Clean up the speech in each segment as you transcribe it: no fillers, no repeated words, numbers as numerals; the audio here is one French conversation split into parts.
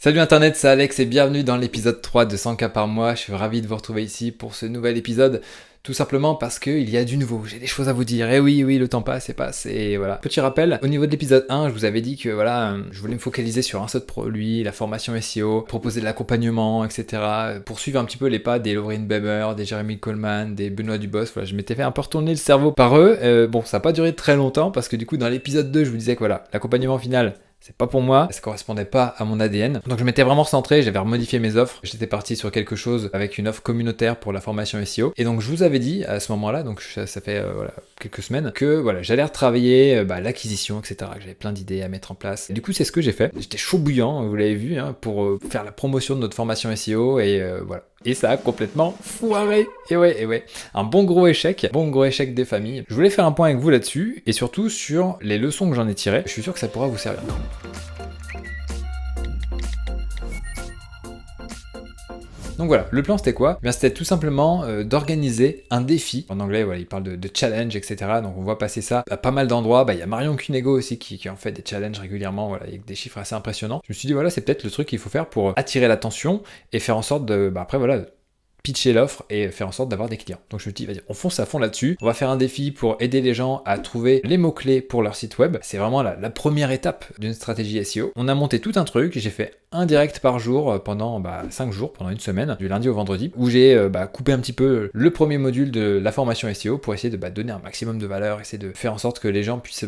Salut Internet, c'est Alex et bienvenue dans l'épisode 3 de 100K par mois. Je suis ravi de vous retrouver ici pour ce nouvel épisode. Tout simplement parce qu'il y a du nouveau, j'ai des choses à vous dire. Et oui, le temps passe et passe. Et voilà. Petit rappel, au niveau de l'épisode 1, je vous avais dit que voilà, je voulais me focaliser sur un seul produit, la formation SEO, proposer de l'accompagnement, etc. Poursuivre un petit peu les pas des Lauryn Beber, des Jeremy Coleman, des Benoît Dubos. Voilà, je m'étais fait un peu retourner le cerveau par eux. Bon, ça n'a pas duré très longtemps parce que du coup, dans l'épisode 2, je vous disais que voilà, l'accompagnement final, c'est pas pour moi, ça correspondait pas à mon ADN. Donc je m'étais vraiment recentré, j'avais remodifié mes offres. J'étais parti sur quelque chose avec une offre communautaire pour la formation SEO. Et donc je vous avais dit à ce moment-là, donc ça fait voilà, quelques semaines, que voilà, j'allais retravailler l'acquisition, etc. Que j'avais plein d'idées à mettre en place. Et du coup, c'est ce que j'ai fait. J'étais chaud bouillant, vous l'avez vu, hein, pour faire la promotion de notre formation SEO et voilà. Et ça a complètement foiré. Et ouais. Un bon gros échec des familles. Je voulais faire un point avec vous là-dessus et surtout sur les leçons que j'en ai tirées. Je suis sûr que ça pourra vous servir. Donc voilà, le plan c'était quoi? Bien, c'était tout simplement d'organiser un défi. En anglais, voilà, il parle de challenge, etc. Donc on voit passer ça à pas mal d'endroits. Il y a Marion Cunego aussi qui en fait des challenges régulièrement, voilà, avec des chiffres assez impressionnants. Je me suis dit, voilà, c'est peut-être le truc qu'il faut faire pour attirer l'attention et faire en sorte de, après voilà, pitcher l'offre et faire en sorte d'avoir des clients. Donc je me dis, vas-y, on fonce à fond là-dessus. On va faire un défi pour aider les gens à trouver les mots-clés pour leur site web. C'est vraiment la première étape d'une stratégie SEO. On a monté tout un truc, j'ai fait un direct par jour pendant 5 jours, pendant une semaine, du lundi au vendredi, où j'ai coupé un petit peu le premier module de la formation SEO pour essayer de donner un maximum de valeur, essayer de faire en sorte que les gens puissent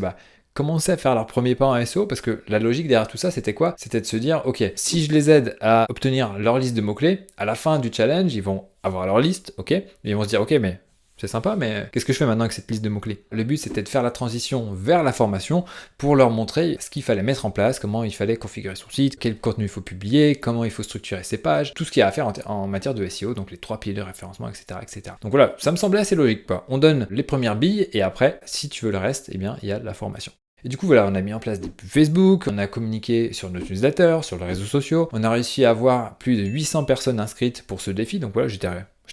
commencer à faire leur premier pas en SEO, parce que la logique derrière tout ça, c'était quoi? C'était de se dire, ok, si je les aide à obtenir leur liste de mots-clés, à la fin du challenge, ils vont avoir leur liste, ok, et ils vont se dire, ok, mais c'est sympa, mais qu'est-ce que je fais maintenant avec cette liste de mots-clés? Le but, c'était de faire la transition vers la formation pour leur montrer ce qu'il fallait mettre en place, comment il fallait configurer son site, quel contenu il faut publier, comment il faut structurer ses pages, tout ce qu'il y a à faire en matière de SEO, donc les 3 piliers de référencement, etc. Donc voilà, ça me semblait assez logique, quoi. On donne les premières billes, et après, si tu veux le reste, eh bien, il y a la formation. Et du coup, voilà, on a mis en place des pubs Facebook, on a communiqué sur nos newsletters, sur les réseaux sociaux, on a réussi à avoir plus de 800 personnes inscrites pour ce défi, donc voilà, j'étais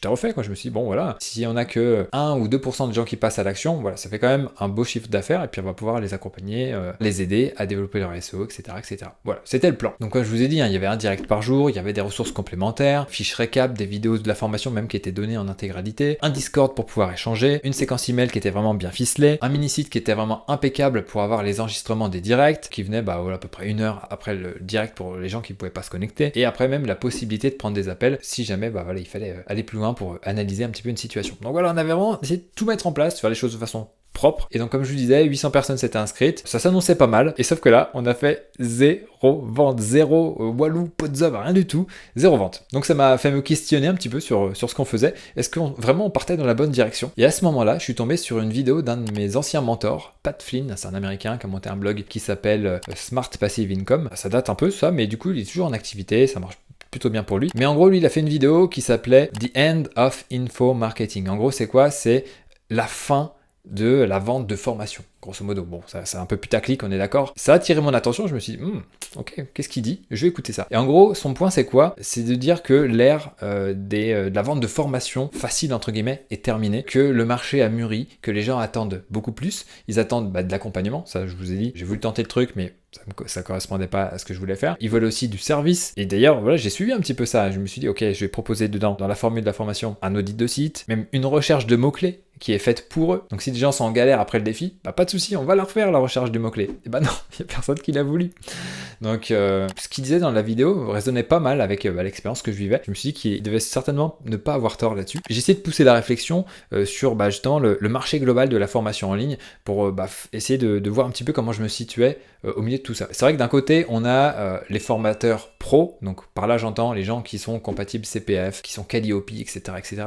refait, quoi. Je me suis dit, bon voilà, si on a que 1 ou 2% de gens qui passent à l'action, voilà, ça fait quand même un beau chiffre d'affaires, et puis on va pouvoir les accompagner, les aider à développer leur SEO, etc. Voilà, c'était le plan. Donc comme je vous ai dit, hein, il y avait un direct par jour, il y avait des ressources complémentaires, fiches récap, des vidéos de la formation même qui étaient données en intégralité, un Discord pour pouvoir échanger, une séquence email qui était vraiment bien ficelée, un mini-site qui était vraiment impeccable pour avoir les enregistrements des directs, qui venaient voilà, à peu près 1 heure après le direct pour les gens qui ne pouvaient pas se connecter, et après même la possibilité de prendre des appels si jamais voilà, il fallait aller plus loin pour analyser un petit peu une situation. Donc voilà, on avait vraiment essayé de tout mettre en place, de faire les choses de façon propre. Et donc comme je vous disais, 800 personnes s'étaient inscrites, ça s'annonçait pas mal, et sauf que là, on a fait 0 vente, 0 Walou, pot de zob, rien du tout, 0 vente. Donc ça m'a fait me questionner un petit peu sur ce qu'on faisait, est-ce qu'on vraiment on partait dans la bonne direction? Et à ce moment-là, je suis tombé sur une vidéo d'un de mes anciens mentors, Pat Flynn, c'est un américain qui a monté un blog qui s'appelle Smart Passive Income. Ça date un peu ça, mais du coup il est toujours en activité, ça marche plutôt bien pour lui. Mais en gros, lui, il a fait une vidéo qui s'appelait The End of Info Marketing. En gros, c'est quoi? C'est la fin de la vente de formation, grosso modo. Bon, ça c'est un peu putaclic, on est d'accord. Ça a attiré mon attention, je me suis dit, ok, qu'est-ce qu'il dit? Je vais écouter ça. Et en gros, son point c'est quoi? C'est de dire que l'ère de la vente de formation facile, entre guillemets, est terminée, que le marché a mûri, que les gens attendent beaucoup plus, ils attendent de l'accompagnement, ça je vous ai dit, j'ai voulu tenter le truc, mais ça correspondait pas à ce que je voulais faire. Ils veulent aussi du service. Et d'ailleurs, voilà, j'ai suivi un petit peu ça. Je me suis dit, ok, je vais proposer dedans, dans la formule de la formation, un audit de site, même une recherche de mots-clés qui est faite pour eux. Donc si des gens sont en galère après le défi, pas de souci, on va leur faire la recherche de mots-clés. Et non, il n'y a personne qui l'a voulu. Donc ce qu'il disait dans la vidéo résonnait pas mal avec l'expérience que je vivais. Je me suis dit qu'il devait certainement ne pas avoir tort là-dessus. J'ai essayé de pousser la réflexion sur justement le marché global de la formation en ligne pour essayer de voir un petit peu comment je me situais au milieu de tout ça. C'est vrai que d'un côté, on a les formateurs pros, donc par là j'entends les gens qui sont compatibles CPF, qui sont Calliope, etc.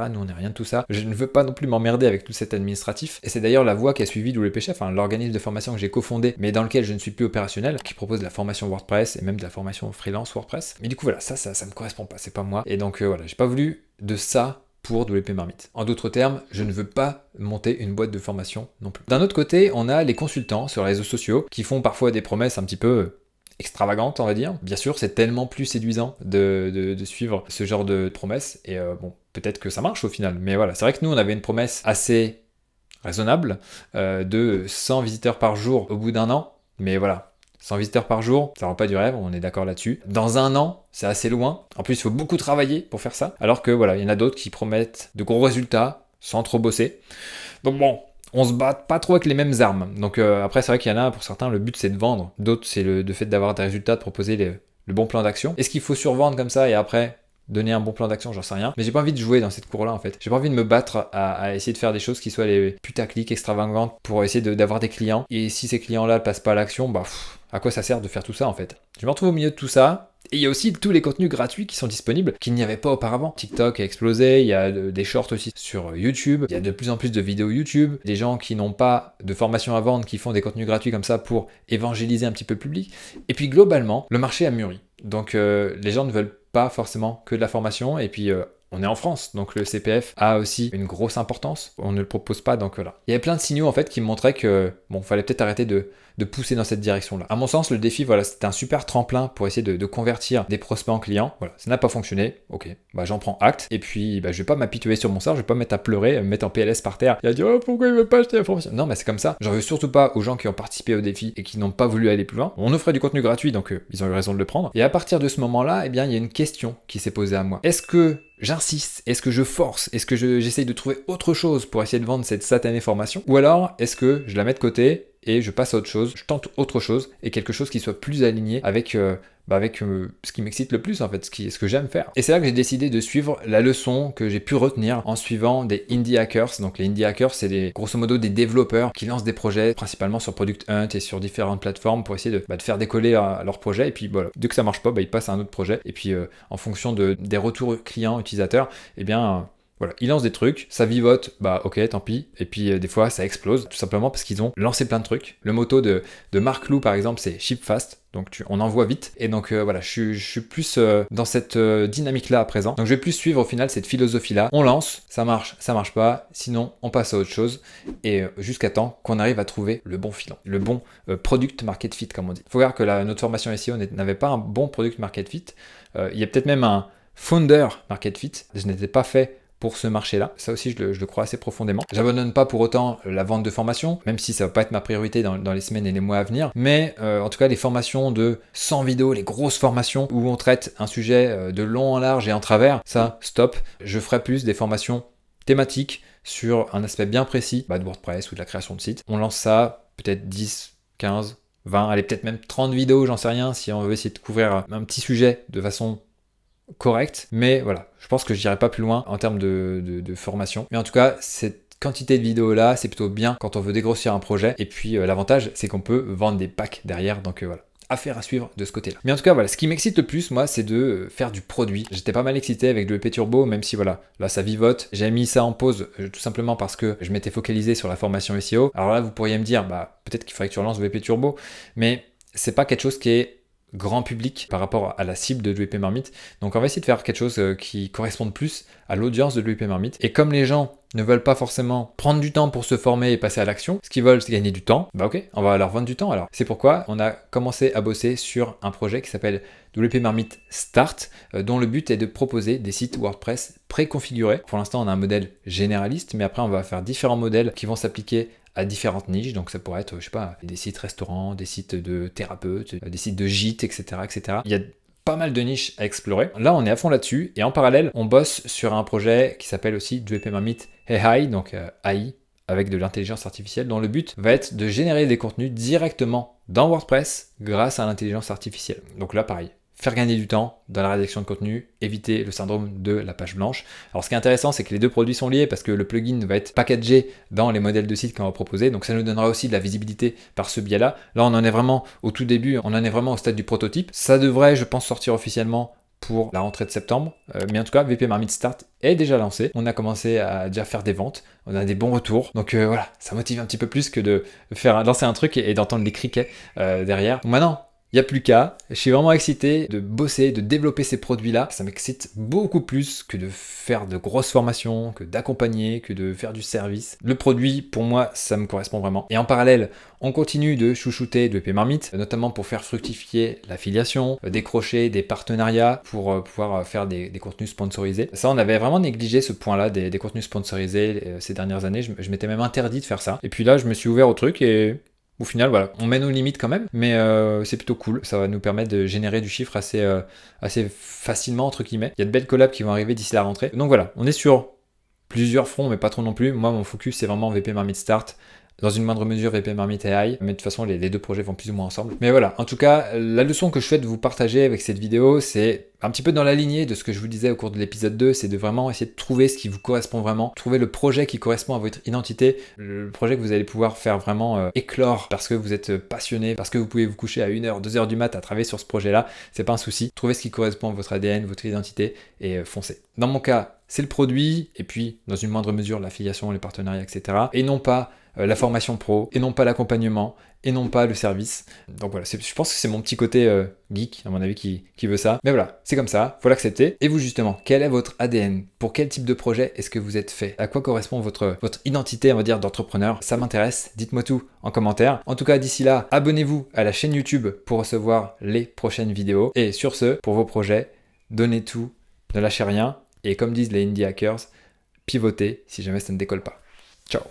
Nous on n'est rien de tout ça. Je ne veux pas non plus m'emmerder avec tout cet administratif. Et c'est d'ailleurs la voie qu'a suivi WP Chef, l'organisme de formation que j'ai cofondé, mais dans lequel je ne suis plus opérationnel, qui propose de la formation WordPress et même de la formation freelance WordPress. Mais du coup voilà, ça me correspond pas, c'est pas moi. Et donc voilà, j'ai pas voulu de ça pour WP Marmite. En d'autres termes, je ne veux pas monter une boîte de formation non plus. D'un autre côté, on a les consultants sur les réseaux sociaux qui font parfois des promesses un petit peu extravagante, on va dire. Bien sûr, c'est tellement plus séduisant de suivre ce genre de promesses, et bon, peut-être que ça marche au final, mais voilà, c'est vrai que nous, on avait une promesse assez raisonnable de 100 visiteurs par jour au bout d'1 an, mais voilà, 100 visiteurs par jour, ça rend pas du rêve, on est d'accord là-dessus. Dans un an, c'est assez loin. En plus, il faut beaucoup travailler pour faire ça. Alors que voilà, il y en a d'autres qui promettent de gros résultats sans trop bosser. Donc bon, on se bat pas trop avec les mêmes armes. Donc après, c'est vrai qu'il y en a, pour certains, le but c'est de vendre. D'autres, c'est le fait d'avoir des résultats, de proposer le bon plan d'action. Est-ce qu'il faut survendre comme ça et après donner un bon plan d'action, j'en sais rien. Mais j'ai pas envie de jouer dans cette cour-là en fait. J'ai pas envie de me battre à essayer de faire des choses qui soient les putaclic extravagantes pour essayer d'avoir des clients. Et si ces clients-là ne passent pas à l'action, bah à quoi ça sert de faire tout ça en fait? Je me retrouve au milieu de tout ça. Et il y a aussi tous les contenus gratuits qui sont disponibles, qu'il n'y avait pas auparavant. TikTok a explosé, il y a des shorts aussi sur YouTube, il y a de plus en plus de vidéos YouTube, des gens qui n'ont pas de formation à vendre, qui font des contenus gratuits comme ça pour évangéliser un petit peu le public. Et puis globalement, le marché a mûri. Donc les gens ne veulent pas forcément que de la formation, et puis on est en France, donc le CPF a aussi une grosse importance, on ne le propose pas, donc voilà. Il y avait plein de signaux en fait qui me montraient que, bon, fallait peut-être arrêter de pousser dans cette direction-là. À mon sens, le défi, voilà, c'était un super tremplin pour essayer de convertir des prospects en clients. Voilà, ça n'a pas fonctionné, ok, bah j'en prends acte, et puis bah, je vais pas m'apitoyer sur mon sort, je vais pas me mettre à pleurer, me mettre en PLS par terre, et à dire oh pourquoi il veut pas acheter la formation. Non, mais c'est comme ça. J'en veux surtout pas aux gens qui ont participé au défi et qui n'ont pas voulu aller plus loin. On offrait du contenu gratuit, donc ils ont eu raison de le prendre. Et à partir de ce moment-là, eh bien, il y a une question qui s'est posée à moi. Est-ce que j'insiste? Est-ce que je force? Est-ce que j'essaye de trouver autre chose pour essayer de vendre cette satanée formation? Ou alors, est-ce que je la mets de côté et je passe à autre chose, je tente autre chose, et quelque chose qui soit plus aligné avec ce qui m'excite le plus en fait, ce que j'aime faire. Et c'est là que j'ai décidé de suivre la leçon que j'ai pu retenir en suivant des indie hackers. Donc les indie hackers, c'est grosso modo des développeurs qui lancent des projets, principalement sur Product Hunt et sur différentes plateformes pour essayer de faire décoller leur projet. Et puis voilà, dès que ça marche pas, ils passent à un autre projet. Et puis en fonction des retours clients, utilisateurs, eh bien... voilà, ils lancent des trucs, ça vivote, bah ok, tant pis. Et puis des fois, ça explose, tout simplement parce qu'ils ont lancé plein de trucs. Le motto de Marc Lou, par exemple, c'est ship fast. Donc on envoie vite. Et donc voilà, je suis plus dans cette dynamique-là à présent. Donc je vais plus suivre au final cette philosophie-là. On lance, ça marche pas. Sinon, on passe à autre chose. Et jusqu'à temps qu'on arrive à trouver le bon filon, le bon product market fit, comme on dit. Il faut voir que notre formation SEO n'avait pas un bon product market fit. Il y a peut-être même un founder market fit. Je n'étais pas fait pour ce marché-là. Ça aussi, je le crois assez profondément. J'abandonne pas pour autant la vente de formation, même si ça va pas être ma priorité dans les semaines et les mois à venir. Mais en tout cas, les formations de 100 vidéos, les grosses formations où on traite un sujet de long en large et en travers, ça, stop. Je ferai plus des formations thématiques sur un aspect bien précis de WordPress ou de la création de site. On lance ça, peut-être 10, 15, 20, allez, peut-être même 30 vidéos, j'en sais rien, si on veut essayer de couvrir un petit sujet de façon correct, mais voilà, je pense que je n'irai pas plus loin en termes de formation. Mais en tout cas, cette quantité de vidéos là, c'est plutôt bien quand on veut dégrossir un projet. Et puis l'avantage, c'est qu'on peut vendre des packs derrière. Donc voilà, affaire à suivre de ce côté-là. Mais en tout cas, voilà, ce qui m'excite le plus, moi, c'est de faire du produit. J'étais pas mal excité avec le WP Turbo, même si voilà, là ça vivote. J'ai mis ça en pause tout simplement parce que je m'étais focalisé sur la formation SEO. Alors là, vous pourriez me dire, peut-être qu'il faudrait que tu relances WP Turbo, mais c'est pas quelque chose qui est grand public par rapport à la cible de WP Marmite. Donc on va essayer de faire quelque chose qui corresponde plus à l'audience de WP Marmite. Et comme les gens ne veulent pas forcément prendre du temps pour se former et passer à l'action, ce qu'ils veulent c'est gagner du temps, ok, on va leur vendre du temps alors. C'est pourquoi on a commencé à bosser sur un projet qui s'appelle WP Marmite Start, dont le but est de proposer des sites WordPress préconfigurés. Pour l'instant on a un modèle généraliste, mais après on va faire différents modèles qui vont s'appliquer à différentes niches, donc ça pourrait être, je sais pas, des sites restaurants, des sites de thérapeutes, des sites de gîtes, etc., etc. Il y a pas mal de niches à explorer. Là, on est à fond là-dessus, et en parallèle, on bosse sur un projet qui s'appelle aussi WP Marmite AI, donc AI, avec de l'intelligence artificielle, dont le but va être de générer des contenus directement dans WordPress grâce à l'intelligence artificielle. Donc là, pareil, faire gagner du temps dans la rédaction de contenu, éviter le syndrome de la page blanche. Alors ce qui est intéressant, c'est que les deux produits sont liés parce que le plugin va être packagé dans les modèles de site qu'on va proposer, donc ça nous donnera aussi de la visibilité par ce biais-là. Là, on en est vraiment au tout début, on en est vraiment au stade du prototype. Ça devrait, je pense, sortir officiellement pour la rentrée de septembre, mais en tout cas, WP Marmite Start est déjà lancé. On a commencé à déjà faire des ventes, on a des bons retours, donc voilà, ça motive un petit peu plus que de lancer un truc et d'entendre les criquets derrière. Donc maintenant, il n'y a plus qu'à. Je suis vraiment excité de bosser, de développer ces produits-là. Ça m'excite beaucoup plus que de faire de grosses formations, que d'accompagner, que de faire du service. Le produit, pour moi, ça me correspond vraiment. Et en parallèle, on continue de chouchouter WP Marmite, notamment pour faire fructifier l'affiliation, décrocher des partenariats pour pouvoir faire des contenus sponsorisés. Ça, on avait vraiment négligé ce point-là des contenus sponsorisés ces dernières années. Je m'étais même interdit de faire ça. Et puis là, je me suis ouvert au truc et... Au final, voilà, on mène aux limites quand même, mais c'est plutôt cool. Ça va nous permettre de générer du chiffre assez facilement, entre guillemets. Il y a de belles collabs qui vont arriver d'ici la rentrée. Donc voilà, on est sur plusieurs fronts, mais pas trop non plus. Moi, mon focus, c'est vraiment VP Marmite Start. Dans une moindre mesure, VP Marmite AI, mais de toute façon, les deux projets vont plus ou moins ensemble. Mais voilà, en tout cas, la leçon que je souhaite vous partager avec cette vidéo, c'est un petit peu dans la lignée de ce que je vous disais au cours de l'épisode 2, c'est de vraiment essayer de trouver ce qui vous correspond vraiment, trouver le projet qui correspond à votre identité, le projet que vous allez pouvoir faire vraiment éclore parce que vous êtes passionné, parce que vous pouvez vous coucher à 1h, 2h du mat à travailler sur ce projet-là, c'est pas un souci. Trouvez ce qui correspond à votre ADN, votre identité et foncez. Dans mon cas, c'est le produit, et puis dans une moindre mesure l'affiliation, les partenariats, etc. Et non pas la formation pro, et non pas l'accompagnement, et non pas le service. Donc voilà, je pense que c'est mon petit côté geek, à mon avis, qui veut ça. Mais voilà, c'est comme ça, faut l'accepter. Et vous justement, quel est votre ADN? Pour quel type de projet est-ce que vous êtes fait? À quoi correspond votre identité, on va dire, d'entrepreneur? Ça m'intéresse, dites-moi tout en commentaire. En tout cas, d'ici là, abonnez-vous à la chaîne YouTube pour recevoir les prochaines vidéos. Et sur ce, pour vos projets, donnez tout, ne lâchez rien. Et comme disent les indie hackers, pivotez si jamais ça ne décolle pas. Ciao!